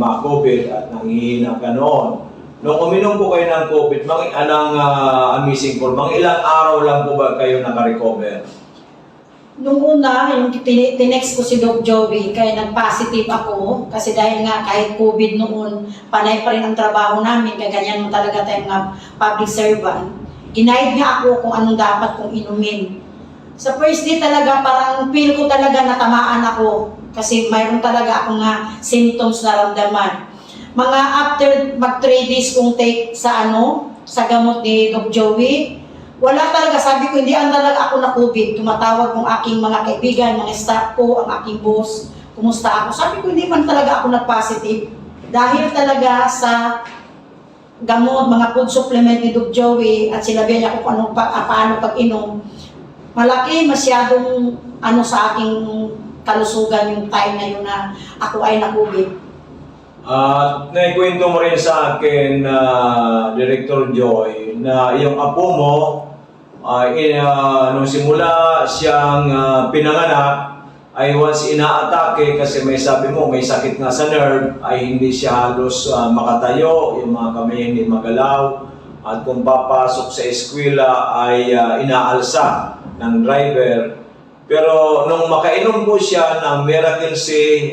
ma-COVID at nanghihina ka noon. Nung uminom po kayo ng COVID, Amising Core, mga ilang araw lang po ba kayo naka-recover? Nung una, yung tinext ko si Doc Joey, kaya nag-positive ako. Kasi dahil nga kahit COVID noon, panay pa rin ang trabaho namin, kaya ganyan mo talaga tayong mga public servant. Ginaid niya ako kung anong dapat kong inumin. Sa first day talaga, parang feel ko talaga natamaan ako. Kasi mayroon talaga akong symptoms na ramdaman. Mga after mag 3 days kong take sa gamot ni Doc Joey, wala talaga, sabi ko, hindi talaga ako na COVID. Tumatawag kong aking mga kaibigan, mga staff ko, ang aking boss, kumusta ako. Sabi ko, hindi man talaga ako nag-positive. Dahil talaga sa gamot, mga food supplement ni Doc Joey, at sinabi niya kung paano pag-inom, malaki masyadong sa aking kalusugan yung time na yun na ako ay na-COVID. Naikwento mo rin sa akin, Director Joy, na yung apo mo, nung simula siyang pinanganak, ay once inaatake kasi may sabi mo, may sakit nga sa nerve, ay hindi siya halos makatayo, yung mga kamay hindi magalaw, at kung papasok sa eskwela ay inaalsa ng driver. Pero nung makainom po siya ng Miracle C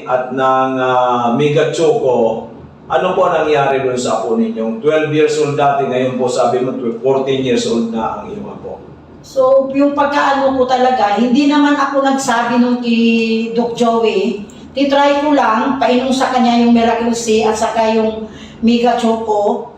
at ng Mega Choco, ano po nangyari doon sa apo ninyo? 12 years old dati, ngayon po sabi mo 14 years old na ang iyong apo. So, yung pagkaano ko talaga, hindi naman ako nagsabi nung kay Doc Joey. Titry ko lang, painom sa kanya yung Miracle C at saka yung Mega Choco.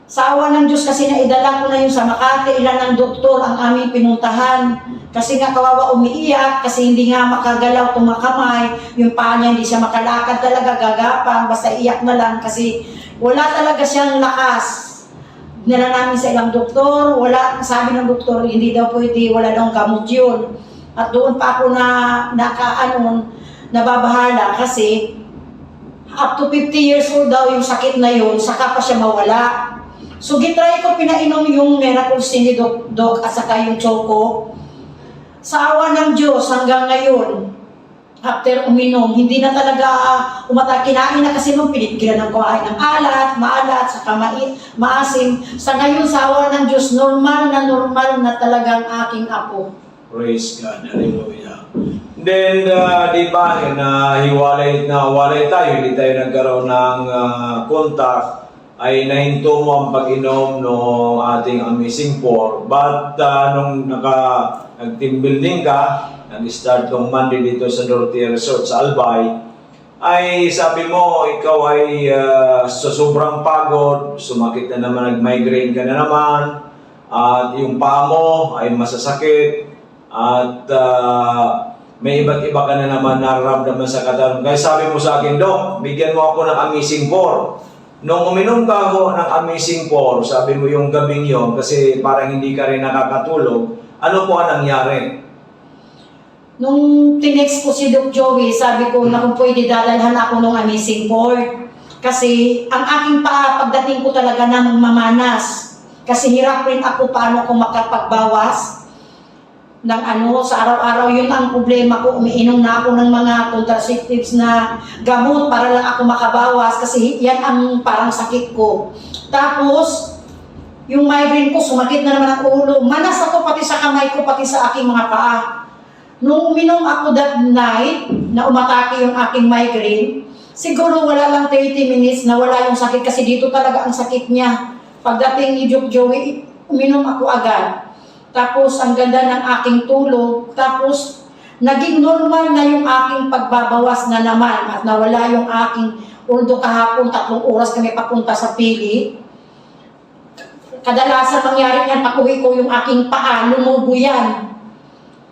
Sa awa ng Diyos kasi naidala ko na yung sa Makati, ilan ng doktor ang aming pinuntahan. Kasi nga kawawa umiiyak, kasi hindi nga makagalaw itong mga kamay, yung paa niya hindi siya makalakad talaga, gagapang, basta iyak na lang kasi wala talaga siyang lakas. Dinala namin sa ilang doktor, sabi ng doktor, hindi daw pwede, wala daw gamot yun. At doon pa ako nababahala kasi up to 50 years old daw yung sakit na yun, saka pa siya mawala. So gitry ko, pinainom yung Miracle C ni Doc at saka yung Choco. Sa awa ng Diyos hanggang ngayon, after uminom, hindi na talaga kinain na kasi nung pinipigilan ng kumain ng maalat, saka maasim. Sa ngayon, sa awa ng Diyos, normal na talagang aking apo. Praise God, hallelujah. Then, di ba, walay tayo, hindi tayo nagkaroon ng contact, ay nahinto mo ang pag-inom ng ating Amazing Core. But nung nag-team building ka, nag-start ng Monday dito sa Dorotea Resort sa Albay, ay sabi mo, ikaw ay sa sobrang pagod, sumakit na naman, nag-migraine ka na naman, at yung paa mo ay masasakit, at may iba't iba ka na naman nararamdaman sa katawan. Kaya sabi mo sa akin, Doc, bigyan mo ako ng Amazing Core. Nung uminom ka ako ng Amazing Core, sabi mo yung gabing yon, kasi parang hindi ka rin nakakatulog, ano po ang nangyari? Nung tinext ko si Doc Joey, sabi ko na kung pwede dalalhan ako ng Amazing Core. Kasi ang aking paa, pagdating ko talaga na mamanas. Kasi hirap rin ako paano ako makapagbawas ng sa araw-araw. Yun ang problema ko, umiinom na ako ng mga contraceptives na gamot para lang ako makabawas kasi yan ang parang sakit ko. Tapos, yung migraine ko, sumakit na naman ang ulo. Manas ako pati sa kamay ko, pati sa aking mga paa. Nung uminom ako that night, na umatake yung aking migraine, siguro wala lang 30 minutes na wala yung sakit kasi dito talaga ang sakit niya. Pagdating ni Doc Joey, uminom ako agad. Tapos, ang ganda ng aking tulog. Tapos, naging normal na yung aking pagbabawas na naman at nawala yung aking, although kahapon 3 oras kami papunta sa Pili. Kadalasan mangyari yan, pag-uwi ko yung aking paa, lumubo yan.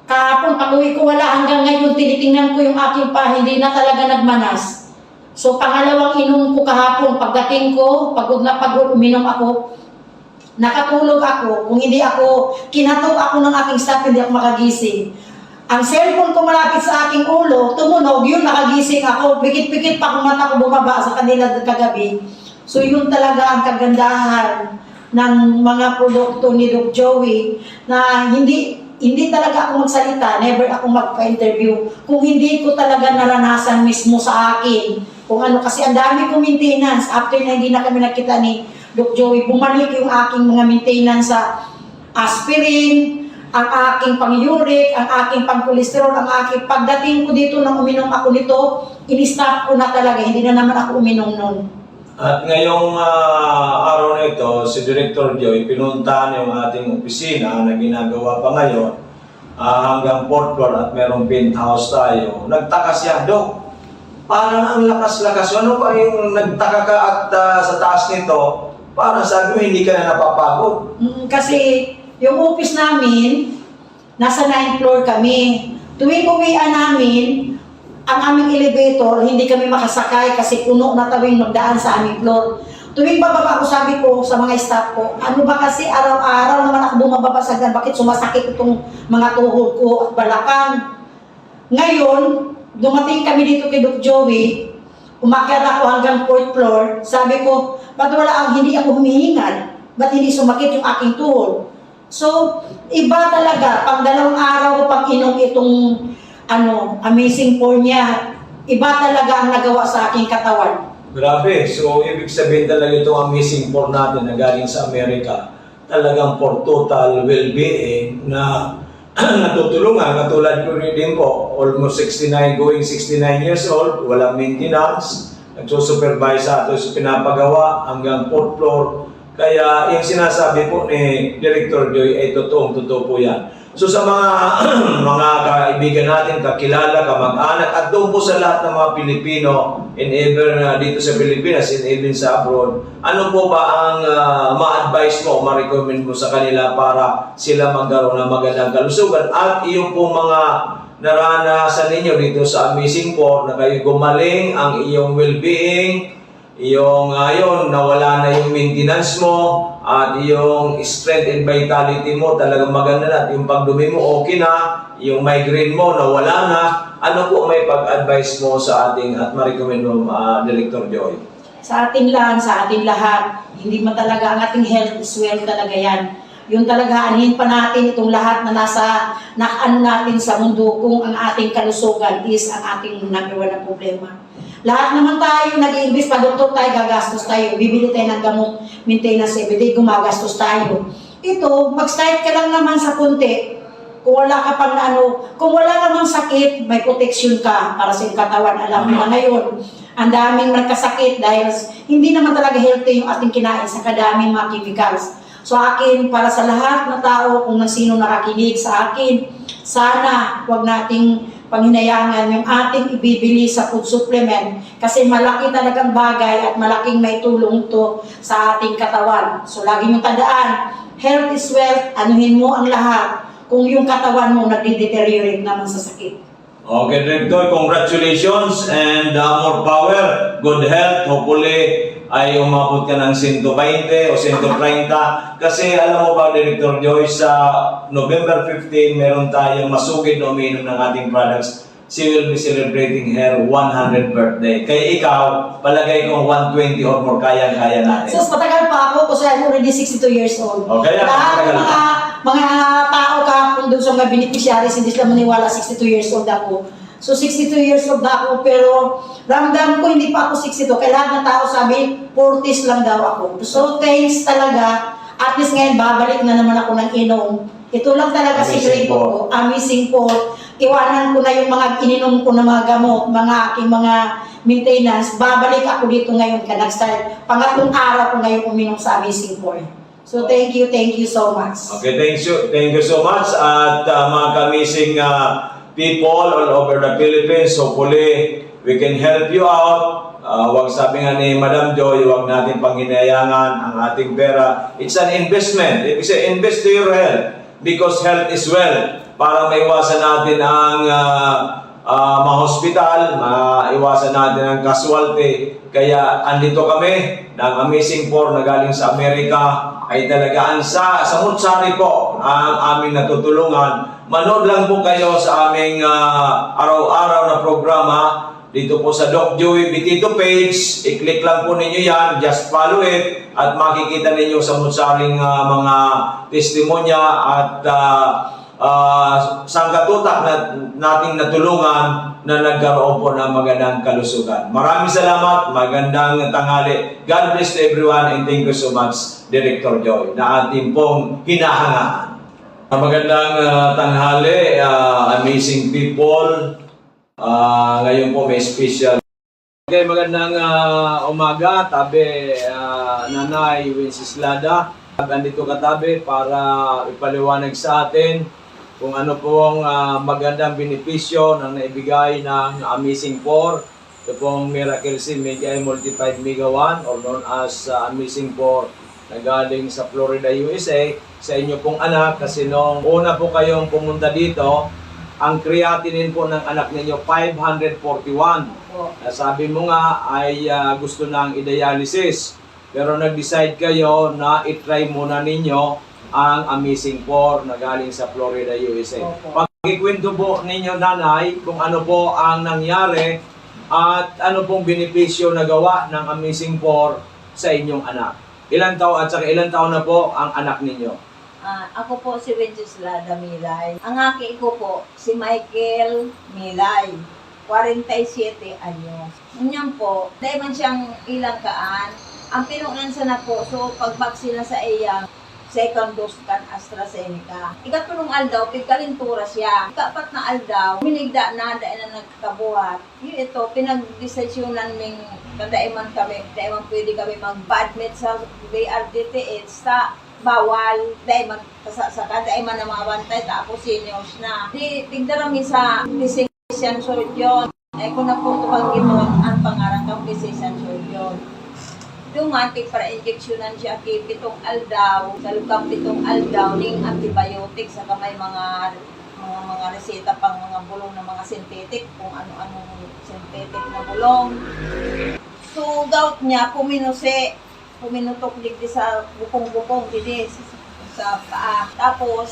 Kahapon, pag-uwi ko wala, hanggang ngayon, tinitingnan ko yung aking paa, hindi na talaga nagmanas. So, pangalawang inom ko kahapon, pagdating ko, pagod na pagod, uminom ako, nakatulog ako. Kung hindi ako, kinatok ako ng aking staff, hindi ako makagising. Ang cellphone ko malapit sa aking ulo, tumunog, yun, nakagising ako. Pikit-pikit pa kung mata ko bumaba sa kanila kagabi. So yun talaga ang kagandahan ng mga produkto ni Doc Joey na hindi talaga ako magsalita, never ako magpa-interview. Kung hindi ko talaga naranasan mismo sa akin kung ano, kasi ang dami kong maintenance. After na hindi na kami nakita ni Doc Joey, bumalik yung aking mga maintenance sa aspirin, ang aking pang-uric, ang aking pang-cholesterol, ang aking pagdating ko dito nang uminom ako nito, in-stop ko na talaga, hindi na naman ako uminom nun. At ngayong araw na ito, si Director Joy, pinuntahan yung ating opisina na ginagawa pa ngayon hanggang 4th floor at merong penthouse tayo. Nagtaka siya, Dok, parang ang lakas-lakas. Ano pa yung nagtaka ka at sa taas nito, parang sabi mo hindi ka na napapagod. Kasi yung office namin, nasa 9th floor kami. Tuwing uwian namin, ang aming elevator, hindi kami makasakay kasi puno na tawing magdaan sa aming floor. Tuwing bababa ko, sabi ko sa mga staff ko, ano ba kasi araw-araw naman ako bumababa sa hagdan, bakit sumasakit itong mga tuhod ko at balakang. Ngayon, dumating kami dito kay Doc Joey, umakyat ako hanggang 4th floor, sabi ko, ba't wala hindi ako humihingal? Ba't hindi sumakit yung aking tuhod? So, iba talaga, pang 2 araw ko pang inom itong amazing for niya. Iba talaga ang nagawa sa aking katawan. Grabe. So, ibig sabihin talaga itong amazing for natin na galing sa Amerika, talagang for total well-being na natutulungan. Katulad ko rin din po, almost 69, going 69 years old, walang maintenance, nagsusupervise sa ato sa pinapagawa hanggang 4th floor. Kaya yung sinasabi po ni Director Joy ay totoo po yan. So sa mga mga kaibigan natin, kakilala, kamag-anak, at doon po sa lahat ng mga Pilipino, in ever dito sa Pilipinas, in even sa abroad, ano po ba ang ma-advise mo o ma-recommend mo sa kanila para sila magkaroon ng magandang kalusugan? At yung po mga naranasan ninyo dito sa Amazing 4 na kayo gumaling ang iyong well-being, yung ngayon nawala na yung maintenance mo at yung strength and vitality mo talagang maganda na, at yung pagdumi mo okay na, yung migraine mo nawala na. Ano po may pag-advise mo sa ating at ma-recommend mo, Director Joy? Sa ating lahat, hindi man talaga ang ating health is wealth talaga yan. Yung talaga, anin pa natin itong lahat na natin sa mundo kung ang ating kalusugan is ang ating number 1 na problema. Lahat naman tayo nag-i-invest, pa-doktor tayo, gagastos tayo, bibili tayo ng gamot, maintenance everyday, gumagastos tayo. Ito, mag-start ka lang naman sa konti. Kung wala ka pang kung wala namang sakit, may protection ka para sa iyong katawan. Alam mo na ngayon, ang daming nagkasakit dahil hindi naman talaga healthy yung ating kinain sa kadaming mga chemicals. So akin, para sa lahat na tao, kung sino nakakinig sa akin, sana wag nating panghinayangan yung ating ibibili sa food supplement kasi malaki talagang bagay at malaking may tulong to sa ating katawan. So lagi nyo tandaan, health is wealth, anuhin mo ang lahat kung yung katawan mo nagde-deteriorate naman sa sakit. Okay, Director, congratulations and more power, good health. Hopefully ay umabot ka ng 120 o 130. Kasi alam mo ba, Director Joy, sa November 15, meron tayong masugid na umiinom ng ating products. She will be celebrating her 100th birthday. Kaya ikaw, palagay kong 120 or more, kaya-kaya natin. So, matagal pa ako kasi I'm already 62 years old. Okay, lahat ng mga tao kung doon sa mga beneficiaries, hindi sila maniwala 62 years old ako. So, 62 years old na ako, pero ramdam ko hindi pa ako 62. Kaya lahat ng tao sabi, 40s lang daw ako. So, thanks talaga. At least ngayon, babalik na naman ako ng inom. Ito lang talaga secret ko. Amazing po. Iwanan ko na yung mga ininom ko na mga gamot, mga aking mga maintenance. Babalik ako dito ngayon ka nag-start. Pangatlong araw ko ngayon uminom sa Amazing 4. So, thank you so much. Okay, thank you so much. At mga amazing people all over the Philippines, hopefully we can help you out. Wag sabi nga ni Madam Joy, wag natin panghinayangan ang ating pera. It's an investment. If you say invest to your health, because health is wealth. Para maiwasan natin ang ma-hospital, maiwasan natin ang casualty. Kaya andito kami ng Amazing 4 na galing sa Amerika, ay talagaan sa Mutsari po ang aming natutulungan. Manood lang po kayo sa aming araw-araw na programa dito po sa Doc Joey Bitito page. I-click lang po ninyo yan, just follow it, at makikita ninyo sa Mutsaring mga testimonya at sangkatutak na nating natulungan na nagkaroon po ng magandang kalusugan. Maraming salamat, magandang tanghali. God bless to everyone and thank you so much, Director Joy, na ating pong hinahangaan. Magandang tanghali, amazing people. Ngayon po may special. Okay, magandang umaga, tabi Nanay Wenceslada. Andito katabi para ipaliwanag sa atin kung ano pong magandang benepisyo ng naibigay ng Amazing 4. Ito pong Miracle Seed Mega Multiplied Mega 1 or known as Amazing 4 na galing sa Florida, USA sa inyo pong anak kasi nung una po kayong pumunta dito, ang creatinine po ng anak ninyo 541. Sabi mo nga ay gusto nang i-dialysis. Pero nag-decide kayo na i-try muna ninyo ang Amazing 4 na galing sa Florida, USA. Pag-ikwento po ninyo, Nanay, kung ano po ang nangyari at ano pong benepisyo na gawa ng Amazing 4 sa inyong anak. Ilang taon at saka ilang taon na po ang anak ninyo? Ako po si Wenceslada Milay. Ang aking ko po, si Michael Milay. 47 anyos. Ganyan po, dahil man siyang ilang kaan, ang pinunan sa na po, so pagbaksina sa iya, second dose kan AstraZeneca. Ikatulong aldaw, pigkalintura siya. Ikapat na aldaw, minigda na, dahil na nagkabuhat. Yun ito, pinag-desisyonan ming kadaiman kami, daiman pwede kami mag-admit sa BRTTH sa bawal, daiman kasasaka, daiman na mga bantay, tapos seniors na. Di, tigdarami sa physician surgeon. Ay kung na po ito pag ang pangarang kang physician surgeon. Dumating para injeksyonan siya kay pitong aldaw, sa lukang pitong aldaw, ning antibiotics, saka may mga reseta pang mga bulong na mga synthetic, kung ano-anong synthetic na bulong. So, gout niya, puminutok digdi sa bukong-bukong, digdi sa paa. Tapos,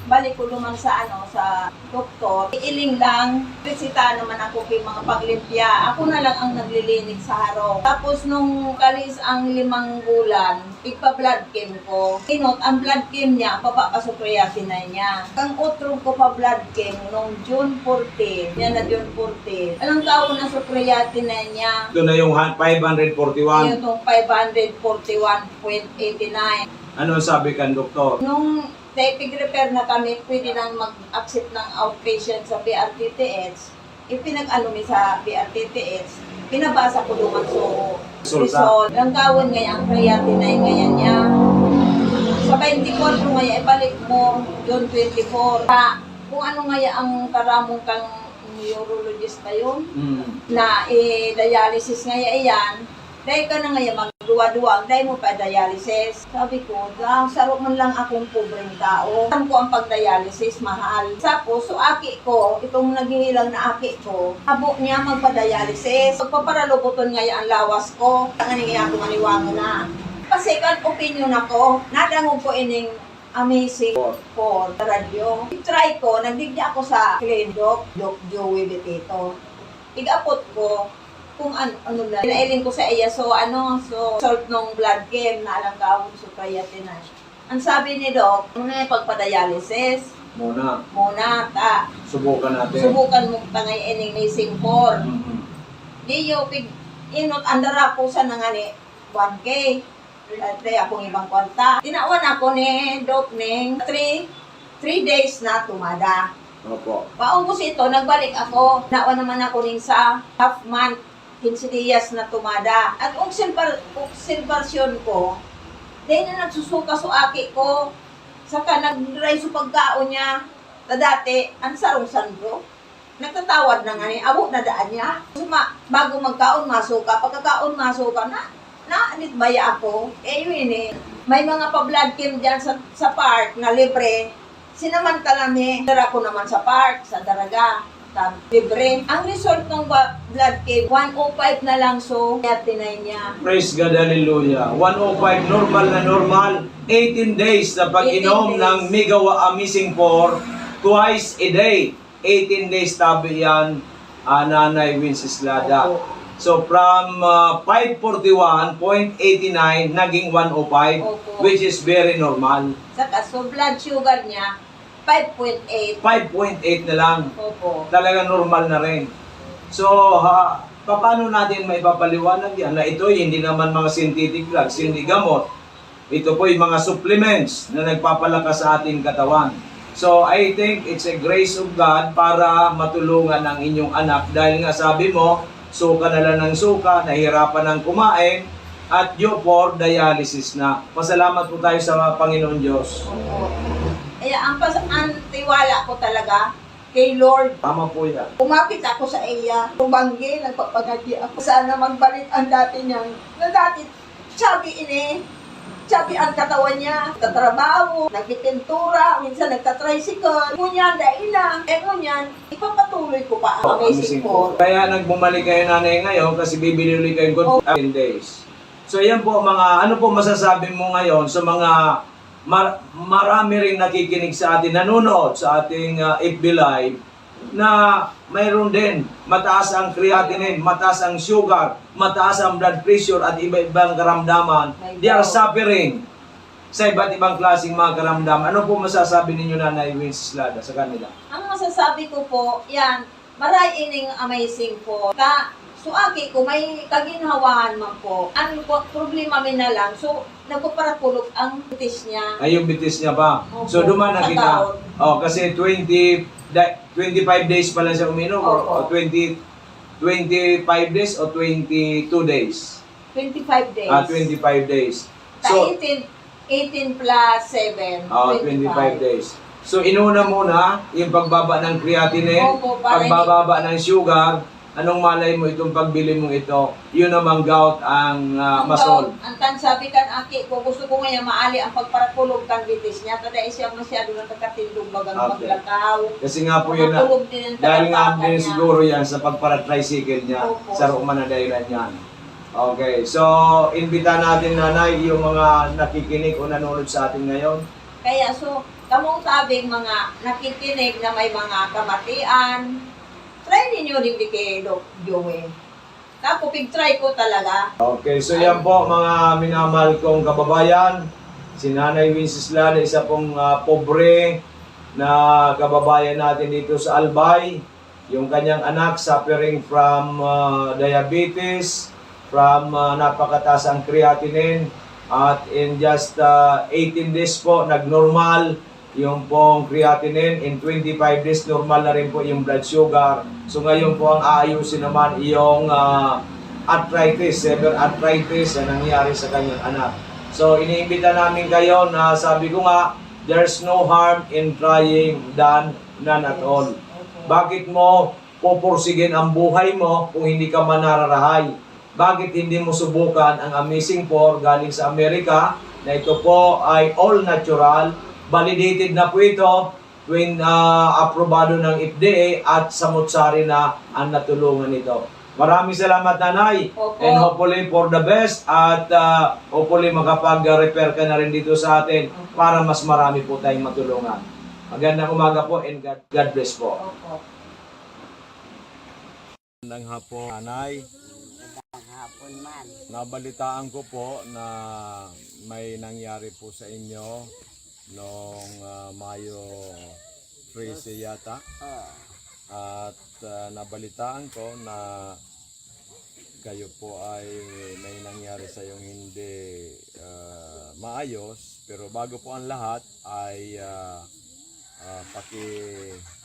balik ko naman sa sa doktor. Iiling lang, resita naman ako kay mga paglimpya. Ako na lang ang naglilinig sa harong. Tapos nung kalis ang 5 bulan, igpa-blood chem ko. Inot, ang blood chem niya, papapasukreatinay niya. Ang otro ko pa blood chem nung June 14. Yan na June 14. Alang tao na sukreatinay niya. Ito na yung 541. Yung 541.89. Ano sabi kan doktor? Nung pig-repair na kami, pwede nang mag-accept ng outpatient sa BRTTH. Ipinag-ano mi sa BRTTH, pinabasa ko naman result. Ang gawin ngayon, ang creatinine ngayon niya. Sa 24 ngayon, ibalik mo, June 24. Kung ano ngayon ang karamong kang neurologist na yun, na dialysis ngayon iyan, dahil ka na ngayon magduwa-duwa, dahil mo pa dialysis. Sabi ko, sarap man lang akong pobreng tao. Alam ko ang pag-dialysis, mahal. Tapos, so aki ko, itong naghihilang na aki ko, abo niya magpa-dialysis. Pagpaparaloboton ngayon ang lawas ko, ang nga ako maniwango na. Kasi kan opinion ako, nadangog ko ining Amazing 4 radyo. I-try ko, nagdigya ako sa Doc Joey Betito. Igapot ko, kung ano na, pinailing ko sa iya, so salt ng blood chem na alang gawin sa creatinine. Ang sabi ni Doc, na pagpa-dialysis, Muna, subukan natin. Subukan mo tangay ining Amazing 4. Di yo, inot, andara ko sa nangani, 1K. At akong ibang kwanta. Tinawan ako ni Doc ning 3 days na tumada. Opo. Paubos ito, nagbalik ako. Nawa naman ako ning sa half month. 15 días na tumada. At obserbasyon ko, dahil na nagsusuka sa aki ko, saka nag-dry sa pagkaon niya, dati, ang sarong-san ko, nagtatawad na nga ni, abo na daan niya. Bago magkaon, masuka. Pagkakaon, masuka na baya ako. Yun may mga pa-blood chem dyan sa park na libre. Sinamantala mi, dara ko naman sa park, sa Daraga. Libre. Ang result ng blood chem, 105 na lang, so creatinine niya. Praise God, hallelujah. 105, normal. 18 days na pag-inom 18 days. ng Mega Amazing 4 twice a day. 18 days tabi yan, Nanay Wenceslada. Opo. So from 541.89 naging 105, Opo. which is very normal. Saka, so blood sugar niya, 5.8. 5.8 na lang. Opo. Talaga normal na rin. So, paano natin maipapaliwanag yan na ito hindi naman mga synthetic drugs, hindi gamot. Ito po yung mga supplements na nagpapalakas sa ating katawan. So, I think it's a grace of God para matulungan ang inyong anak dahil nga sabi mo, suka na lang ng suka, nahihirapan ng kumain, at due for dialysis na. Pasalamat po tayo sa Panginoon Diyos. Opo. Kaya ang tiwala ko talaga kay Lord. Tama po yan. Kumapit ako sa iya. Tumanggi, nagpapagati ako. Sana magbalik ang dati niya. Na dati, sabi ang katawan niya. Nagtatrabaho, nagpipintura, minsan nagtatricycle. Ngunyan, daila. Ngunyan, ipapatuloy ko pa ang amazing po. Kaya nagbumalik kayo nanay ngayon kasi bibili ulit kayo good 10 days. So yan po mga, ano po masasabi mo ngayon sa mga marami ring nakikinig sa atin, nanonood sa ating FB Live na mayroon din mataas ang creatinine, mataas ang sugar, mataas ang blood pressure at iba-ibang karamdaman. They are suffering sa iba't ibang klaseng mga karamdaman. Ano po masasabi ninyo Nanay Wenceslada sa kanila? Ang masasabi ko po, yan, maray ining amazing po. So, ko may kaginhawahan man po. Ang problema min na lang, so, nagpaparakulog ang bitis niya. Ay, yung bitis niya ba? Opo. So, duman na Sa kita. taon. Oh, kasi 25 days pa lang siya uminom o Opo. 25 days o 22 days? 25 days. 25 days. So, 18 plus 7. 25 days. So, inuna muna yung pagbaba ng creatinine, Opo, para pagbababa ng sugar. Anong malay mo itong pagbili mo ito? Yun namang gout ang masol. Ang sabi kan aki ko, gusto ko ngayon maali ang pagparakulog kan bitis niya. Kada siya masyado na nakatindog bagang Okay. maglakaw. Kasi nga po yun na, Makulog din ang dahil nga talampakan din niya. siguro yan sa pagpara-tricycle niya Opo. sa Roma na dahilan yan. Okay, so imbita natin nanay yung mga nakikinig o nanonood sa atin ngayon. Kaya so, kamong sabing mga nakikinig na may mga kamatian, try ninyo din di kay Doc Joey. Tapos pig-try ko talaga. Okay, so yan po mga minamahal kong kababayan. Si Nanay Wenceslada, isa pong pobre na kababayan natin dito sa Albay. Yung kanyang anak suffering from diabetes, from napakataas ang creatinine. At in just 18 days po, nag-normal yung pong creatinine. In 25 days, normal na rin po yung blood sugar. So ngayon po ang aayusin naman yung arthritis, severe arthritis na nangyari sa kanyang anak. So iniimbita namin kayo na sabi ko nga, there's no harm in trying than none at all. Bakit mo pupursigin ang buhay mo kung hindi ka manararahay? Bakit hindi mo subukan ang Amazing 4 galing sa Amerika na ito po ay all natural, validated na po ito, aprobado ng FDA at samutsari na ang natulungan nito. Maraming salamat Nanay. Opo. And hopefully for the best at hopefully makapag-repair ka na rin dito sa atin para mas marami po tayong matulungan. Magandang umaga po and God bless po. Opo. Magandang hapon, Nanay. Hapon man. Nabalitaan ko po na may nangyari po sa inyo noong Mayo 13 yata. Oh, At nabalitaan ko na kayo po ay may nangyari sa yung hindi maayos. Pero bago po ang lahat ay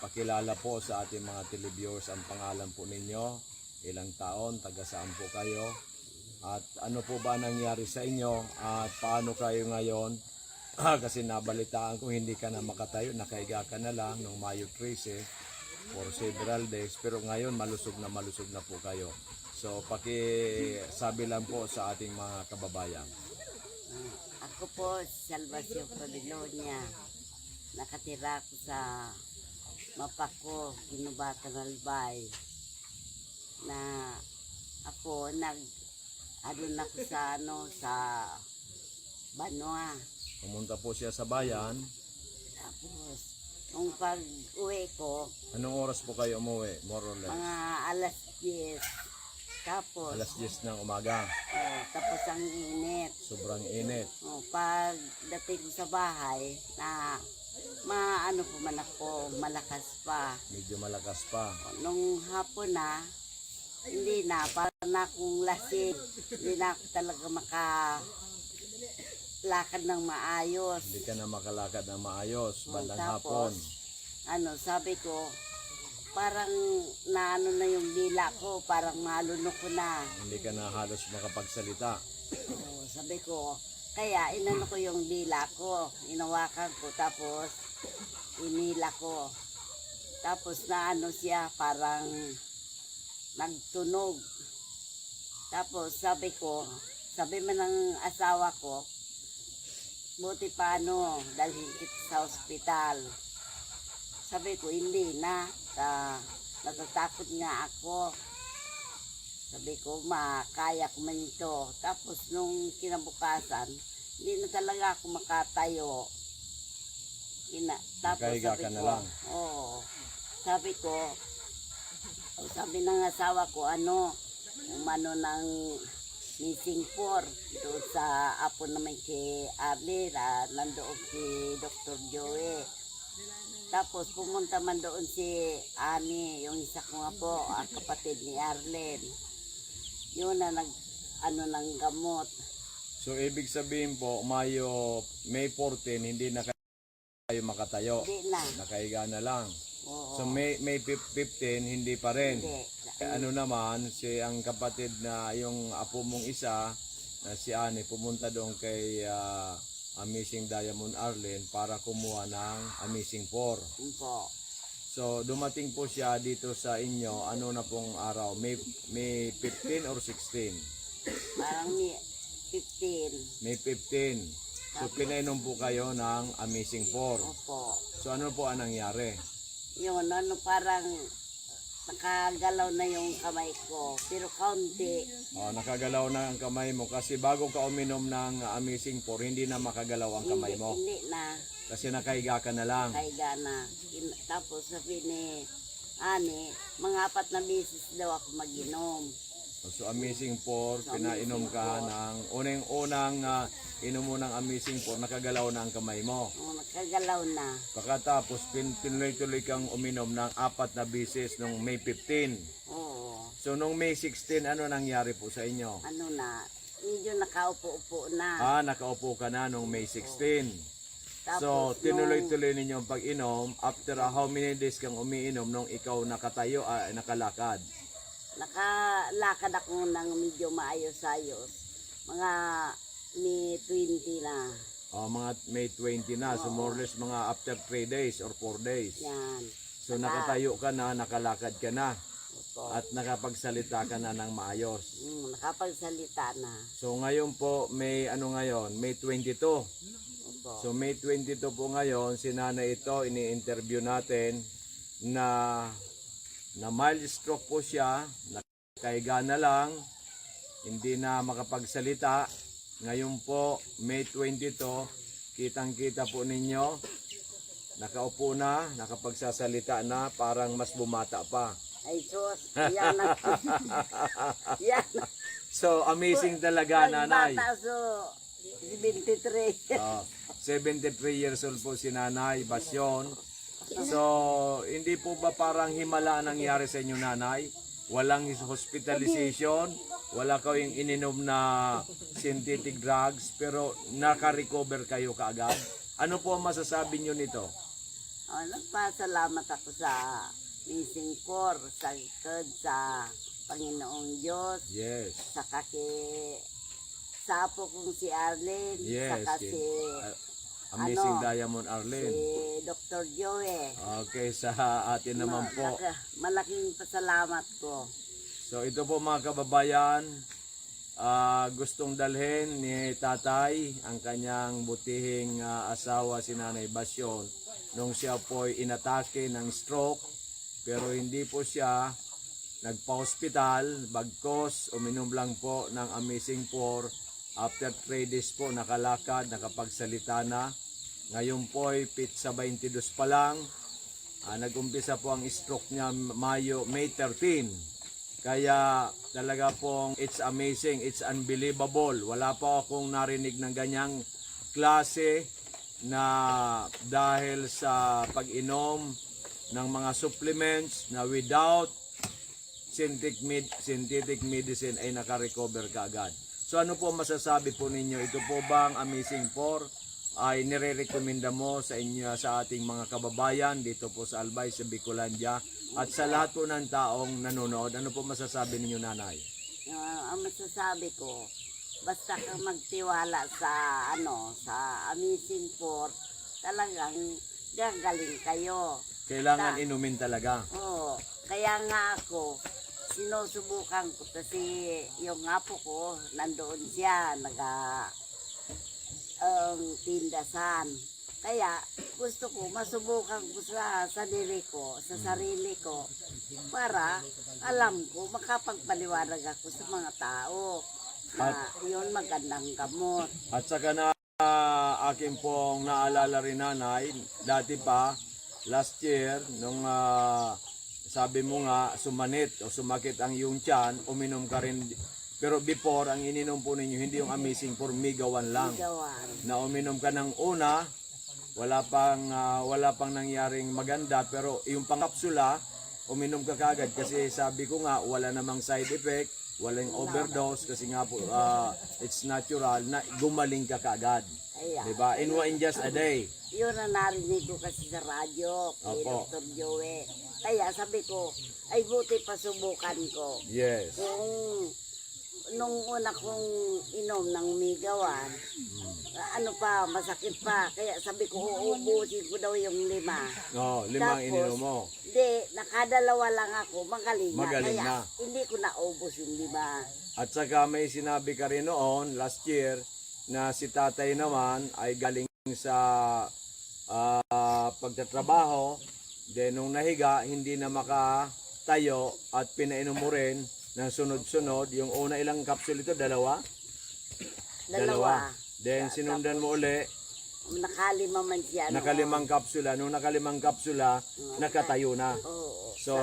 pakilala po sa ating mga televiewers ang pangalan po ninyo. Ilang taon, taga saan po kayo? At ano po ba nangyari sa inyo? At paano kayo ngayon? Kasi nabalitaan ko hindi ka na makatayo, nakaiga ka na lang noong Mayo 13 for several days. Pero ngayon malusog na po kayo. So pakisabi lang po sa ating mga kababayan. ako po, Salvacio Paviliona. Nakatira ko sa Mapako, Ginubatan, Albay. Na ako ano ko sa Banwa. Pumunta po siya sa bayan. Tapos, nung pag-uwi ko, Anong oras po kayo umuwi? More or less? mga alas 10. Tapos, Alas 10 ng umaga. tapos ang init. Sobrang init. Pag dating ko sa bahay, na maano po man ako, malakas pa. Medyo malakas pa. Nung hapon na, hindi na, parang na akong lasing. Hindi na ako talaga makalakad ng maayos. Hindi ka na makalakad ng maayos, bandang Tapos, hapon. sabi ko, parang naano na yung dila ko, parang malunok ko na. Hindi ka na halos makapagsalita. Sabi ko, kaya inano ko yung dila ko, inawakan ko, tapos inila ko. Tapos naano siya, parang nagtunog. Tapos sabi man ng asawa ko, buti pa dalhin kita sa ospital. Sabi ko, hindi na, natatakot nga ako. Sabi ko, kaya ko man ito. Tapos nung kinabukasan, hindi na talaga ako makatayo. Tapos Nakahiga sabi ka na ko, lang. oo. Sabi ng asawa ko, umano ng missing 4 doon sa apo naman kay Arlie, nandoon si Dr. Joey. Tapos pumunta man doon si Ani, yung isa ko nga po, kapatid ni Arlen. Yun na ng gamot. So, ibig sabihin po, May 14, hindi na kayo makatayo. Hindi na. Nakahiga na lang. Oo. So, May 15, hindi pa rin. Hindi. Ano naman, ang kapatid na yung apo mong isa, na si Ani, pumunta doon kay Amazing Diamond Arlen para kumuha ng Amazing 4. Yun po. So, dumating po siya dito sa inyo, ano na pong araw? May 15 or 16? Parang may 15. May 15. So, pinainom po kayo ng Amazing 4. Opo. So, ano po ang nangyari? Yun, parang nakagalaw na yung kamay ko. Pero kaunti. Nakagalaw na ang kamay mo kasi bago ka uminom ng Amazing 4, hindi na makagalaw ang kamay mo. Hindi na. Kasi nakahiga ka na lang. Kaiga na. Tapos sabi ni Ani, mga 4 na beses daw ako mag-inom. So Amazing 4, pinainom ka ng unang inom mo ng Amazing 4, nakagalaw na ang kamay mo. Nakagalaw na. Pagkatapos tinuloy-tuloy kang uminom ng 4 na beses nung May 15. Oo. So nung May 16, ano nangyari po sa inyo? Medyo nakaupo-upo na. Nakaupo ka na nung May 16. Tapos, So tinuloy-tuloy ninyo ang pag-inom. After how many days kang umiinom nung ikaw nakatayo, nakalakad? Nakalakad ako ng medyo maayos-ayos. Mga May 20 na. Mga May 20 na. So more or less mga after 3 days or 4 days. Yan. So nakatayo ka na, nakalakad ka na. Opo. At nakapagsalita ka na ng maayos. Nakapagsalita na. So ngayon po, May 22. Opo. So May 22 po ngayon, si nanay ito, ini-interview natin na mild stroke po siya, nakahiga na lang, hindi na makapagsalita. Ngayon po, May 22, kitang-kita po ninyo, nakaupo na, nakapagsasalita na, parang mas bumata pa. Ay, sus. Yan na. Yan. So, amazing talaga, nanay. Bata, so, 23. 73 years old po si Nanay Basyon. So, hindi po ba parang himala ang nangyari sa inyo, nanay? Walang hospitalization, wala kayong ininom na synthetic drugs, pero naka-recover kayo kaagad. Ano po ang masasabi nyo nito? Nagpasalamat ako sa Missing 4, sa likod, sa Panginoong Diyos, Yes. saka sa apo kong si Arlene, Yes. saka si Amazing Diamond Arlen. Dr. Joey. Okay, sa atin naman po. Malaking pasalamat ko. So ito po mga kababayan, gustong dalhin ni tatay ang kanyang butihing asawa si Nanay Basyon nung siya po'y inatake ng stroke, pero hindi po siya nagpa-hospital, bagkos uminom lang po ng Amazing 4. After 3 days po nakalakad, nakapagsalita na. Ngayon po'y sa 22 pa lang, nag-umpisa po ang stroke niya May 13. Kaya talaga pong it's amazing, it's unbelievable. Wala pa akong narinig ng ganyang klase na dahil sa pag-inom ng mga supplements na without synthetic medicine ay nakarecover ka agad. So ano po masasabi po ninyo? Ito po bang Amazing 4 ay nire-recommenda mo sa inyo, sa ating mga kababayan dito po sa Albay, sa Bicolandia, at sa lahat po ng taong nanonood? Ano po masasabi ninyo, nanay? Ang masasabi ko, basta kang magtiwala sa sa Amazing 4, talagang gagaling kayo. Kailangan inumin talaga. Oo, kaya nga ako, sinusubukan ko kasi yung apo ko, nandoon siya, tindasan. Kaya gusto ko, masubukan ko sa sarili ko, para alam ko, makapagpaliwanag ako sa mga tao na yun magandang gamot. At saka na akin pong naalala rin, nanay, dati pa, last year, nung sabi mo nga, sumakit ang iyong tiyan, uminom ka rin. Pero before, ang ininom po ninyo, hindi yung Amazing 4, Mega 1 lang. Gawan. Na uminom ka ng una, wala pang nangyaring maganda, pero yung pangkapsula, uminom ka kagad kasi sabi ko nga, wala namang side effect, walang overdose kasi nga po, it's natural na gumaling ka kagad. Kaya, Diba? In just a day. yun ang narinig ko kasi sa radyo, kay Opo. Dr. Joey. Kaya sabi ko, ay buti pa subukan ko. Yes. Kung nung una kong inom ng Migawan, masakit pa. Kaya sabi ko, uubusin ko daw yung 5. No, 5 Tapos, ininom mo. Hindi, nakadalawa lang ako, magaling na. Magaling Kaya na. hindi ko naubos yung 5. At saka may sinabi ka rin noon, last year, na si tatay naman ay galing sa pagtatrabaho. Then nung nahiga, hindi na makatayo at pinainom mo rin ng sunod-sunod. Yung una ilang kapsul ito? Dalawa. Then sinundan mo uli, Nakalima man siya. nakalimang kapsula. Nung nakalimang kapsula, nakatayo na. Oo. So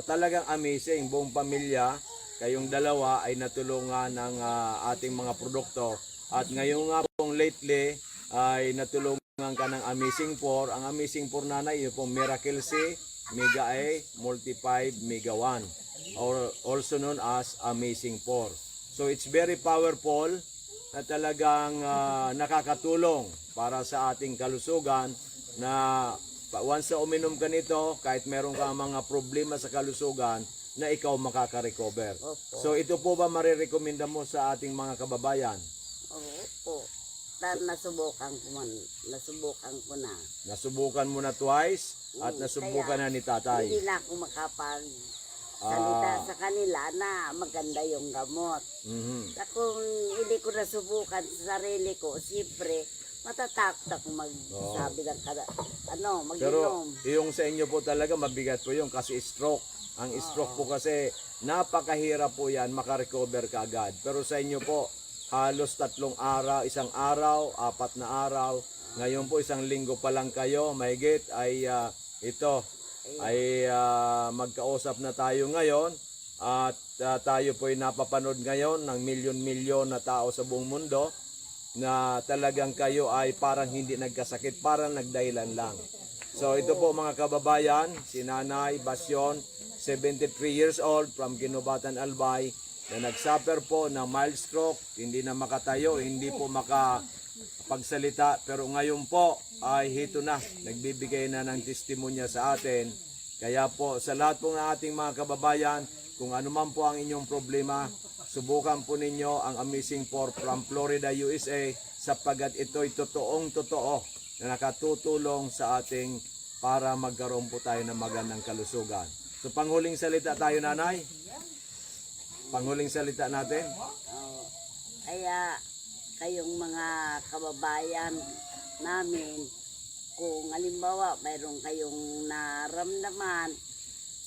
talagang amazing, buong pamilya, kayong dalawa ay natulungan ng ating mga produkto. At ngayon nga pong lately ay natulungan ka ng Amazing 4. Ang Amazing 4, nanay, yun pong Miracle C, Mega A, Multi 5, Mega 1, or also known as Amazing 4. So it's very powerful na talagang nakakatulong para sa ating kalusugan, na once na uminom ka nito, kahit meron ka mga problema sa kalusugan, na ikaw makaka-recover. Opo. So ito po ba marirekomenda mo sa ating mga kababayan? Opo. Nasubukan ko na. Nasubukan mo na twice at nasubukan na ni tatay. Hindi na ako makapagsalita sa kanila na maganda yung gamot. Mhm. At kung hindi ko nasubukan sa sarili ko, siyempre, matatakot ako magsabi ng Pero mag-inom. yung sa inyo po talaga mabigat po yung kasi stroke. Ang stroke po kasi napakahirap po yan, makarecover ka agad. Pero sa inyo po, halos 3 araw, 1 araw, 4 na araw. Ngayon po 1 linggo pa lang kayo, mahigit ay magkausap na tayo ngayon. At tayo po ay napapanood ngayon ng milyon-milyon na tao sa buong mundo, na talagang kayo ay parang hindi nagkasakit, parang nagdahilan lang. So ito po mga kababayan, si Nanay Basyon, 73 years old from Ginubatan, Albay, na nagsuffer po ng mild stroke, hindi na makatayo, hindi po makapagsalita, pero ngayon po ay hito na, nagbibigay na ng testimonya sa atin. Kaya po sa lahat po ng ating mga kababayan, kung ano man po ang inyong problema, subukan po ninyo ang Amazing 4 from Florida, USA, sapagat ito'y totoong-totoo na nakatutulong sa ating para magkaroon po tayo ng magandang kalusugan. So panghuling salita tayo, nanay. Panghuling salita natin. Kaya kayong mga kababayan namin, kung halimbawa mayroon kayong naramdaman,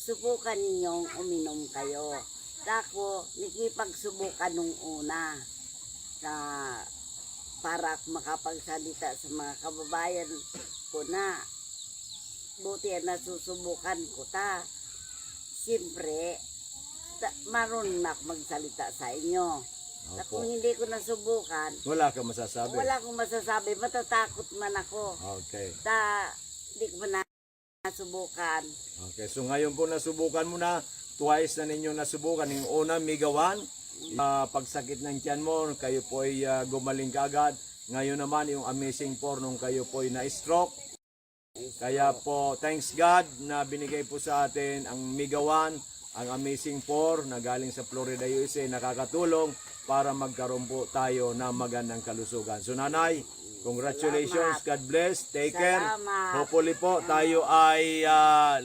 subukan ninyong uminom kayo. Ako, nakipagsubukan nung una na para makapagsalita sa mga kababayan ko na buti na susubukan ko ta. Siyempre, marunong na ako magsalita sa inyo. Na Opo. kung hindi ko nasubukan, Wala kang masasabi. wala akong masasabi, matatakot man ako. Okay. Hindi ko na nasubukan. Okay, so ngayon po nasubukan mo na, twice na ninyo nasubukan. Yung una, migawan, pagsakit ng tiyan mo, kayo po ay gumaling kaagad. Ngayon naman, yung Amazing 4 nung kayo po ay na-stroke. Kaya po, thanks God na binigay po sa atin ang migawan, ang Amazing 4 na galing sa Florida, USA, nakakatulong para magkaroon po tayo ng magandang kalusugan. So nanay, congratulations, God bless, take care. Salamat. Hopefully po tayo ay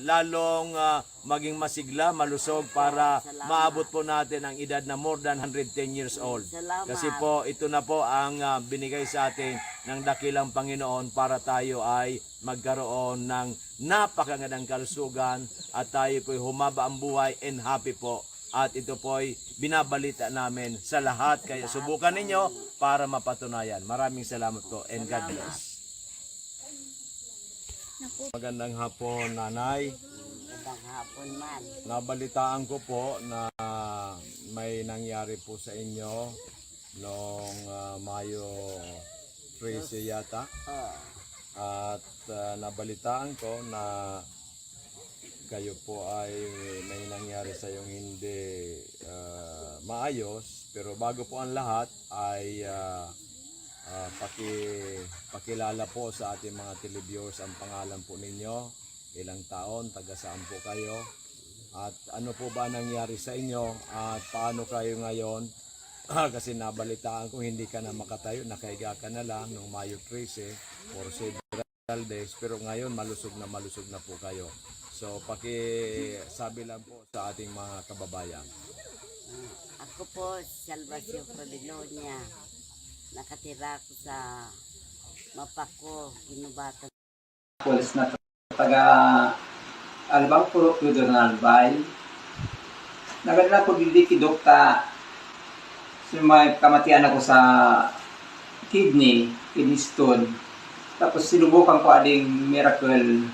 lalong maging masigla, malusog para Salamat. maabot po natin ang edad na more than 110 years old. Salamat. Kasi po ito na po ang binigay sa atin ng dakilang Panginoon para tayo ay magkaroon ng napakagandang kalusugan at tayo po humaba ang buhay and happy po. At ito po ay binabalita namin sa lahat. Kaya subukan ninyo para mapatunayan. Maraming salamat po and God bless. Magandang hapon, nanay. Magandang hapon man. Nabalitaan ko po na may nangyari po sa inyo noong Mayo 13 yata. Oh, At nabalitaan ko na kayo po ay may nangyari sa yung hindi maayos. Pero bago po ang lahat ay pakilala po sa ating mga televiewers ang pangalan po ninyo, ilang taon, taga saan po kayo, at ano po ba nangyari sa inyo at paano kayo ngayon. Kasi nabalitaan ko hindi ka na makatayo, nakahiga ka na lang noong Mayo 13 for several days, pero ngayon malusog na po kayo. So pakisabi lang po sa ating mga kababayan. ako po, Salvacio Pabilionia. Nakatira ako sa Mapaco, Ginubatan. Pulis na taga Albang Puro Cludo na Albay. Nagadala ko dili kidokta may kamatian ako sa kidney stone. Tapos sinubukan ko ading Miracle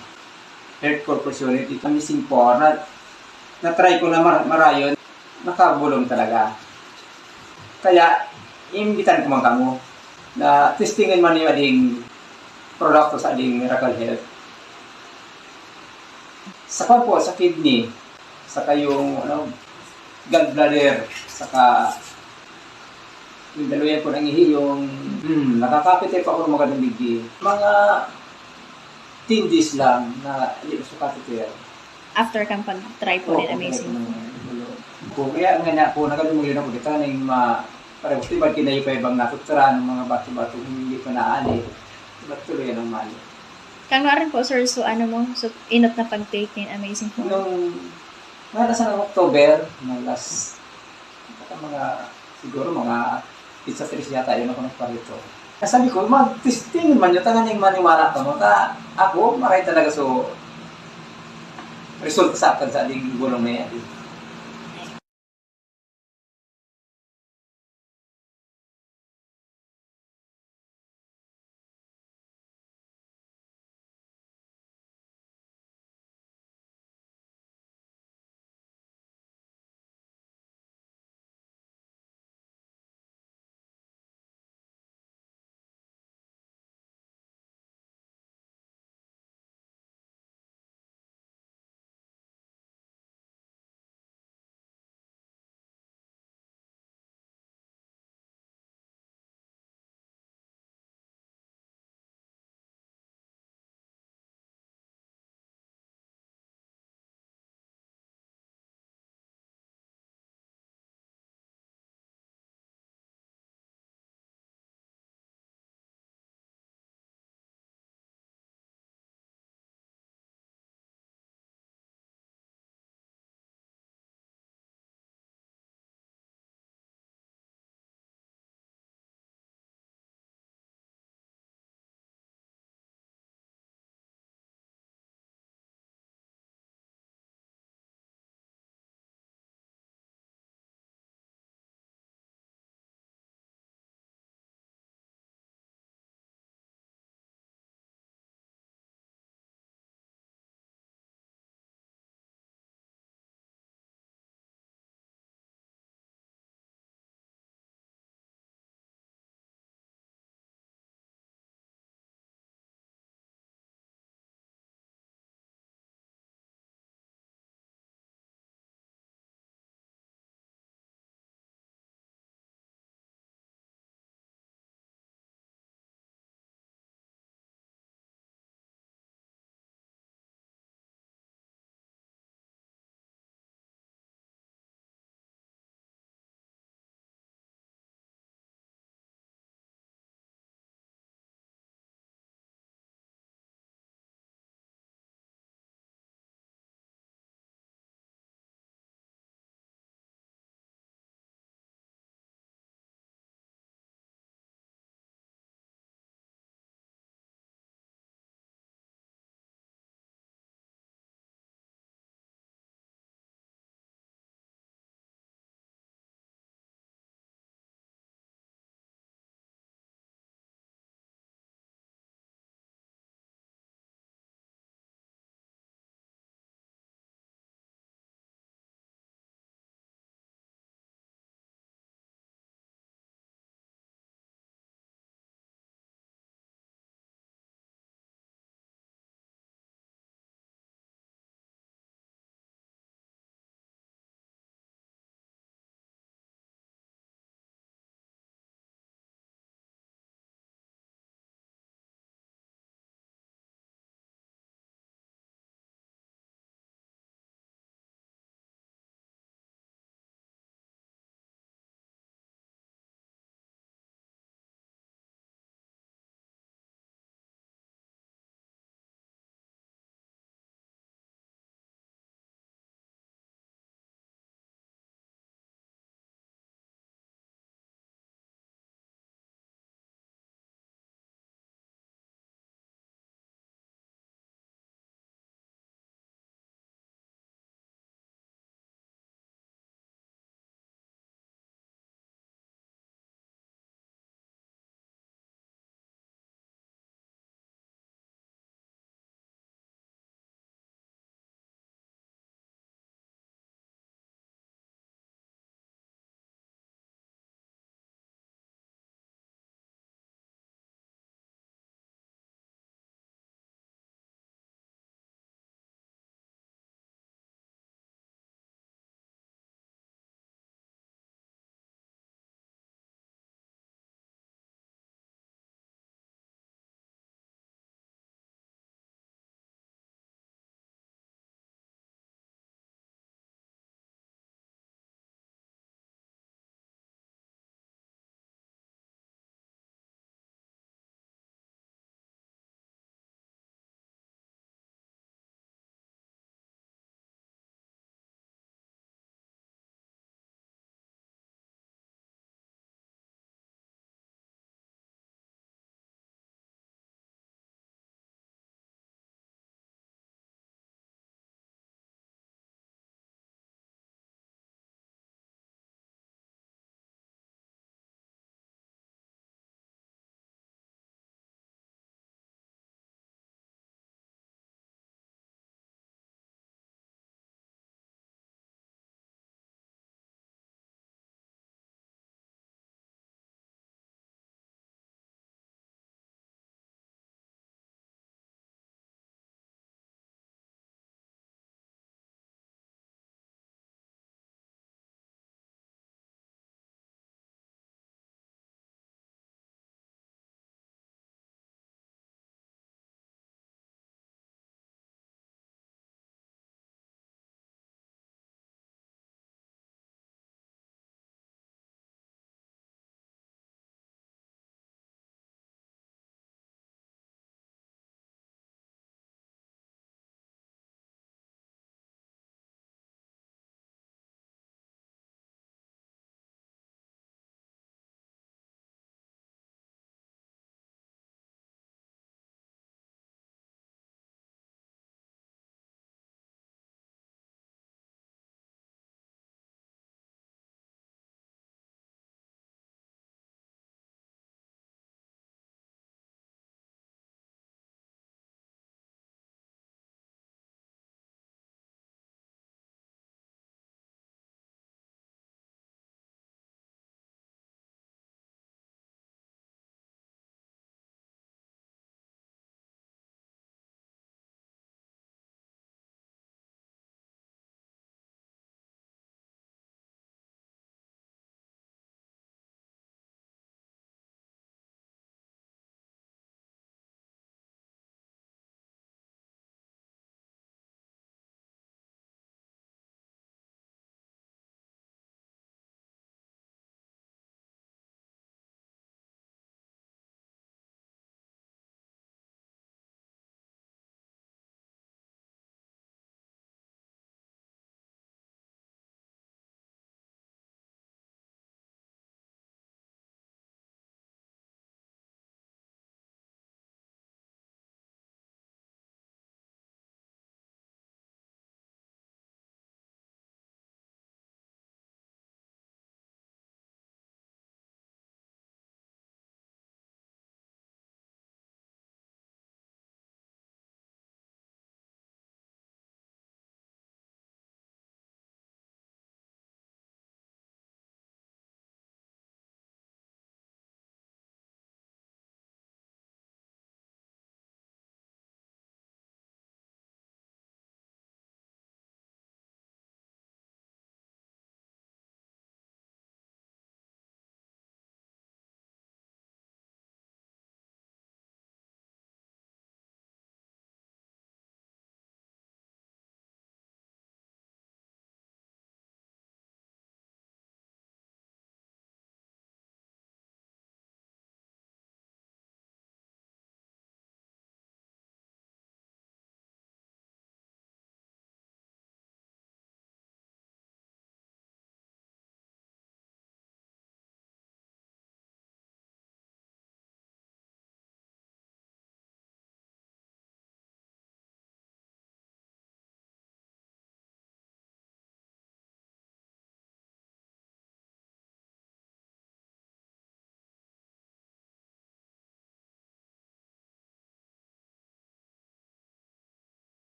Health Corporation ito Amazing 4 na-try ko na marayon, nakabulong talaga. Kaya imbitan ko man kamo na testingin man yung ading produkto sa ading Miracle Health. Saka po sa kidney, saka yung gallbladder, saka yung dalawa po ng ihi, yung nakakapit pa ako ng mga dumigi. Mga 10 days lang na hindi ko sukapit. After kang pag-try po din Amazing. Kaya nga na po, nakalumulin ako kita na yung parang gusto ba kinayo pa ibang natuturan ng mga bato-bato hindi pa naali. Ba't tuloy ang mali? Kang narin po, sir, so ano mo, so inot na pag-take ni Amazing po. Nung sa October, siguro mga pizza 3 yata yun ako nagparito. Sabi ko, mag-testing man yun, tangan yung maniwala ka mo. Ako, maray talaga so result sa akin sa ating gulong na yan.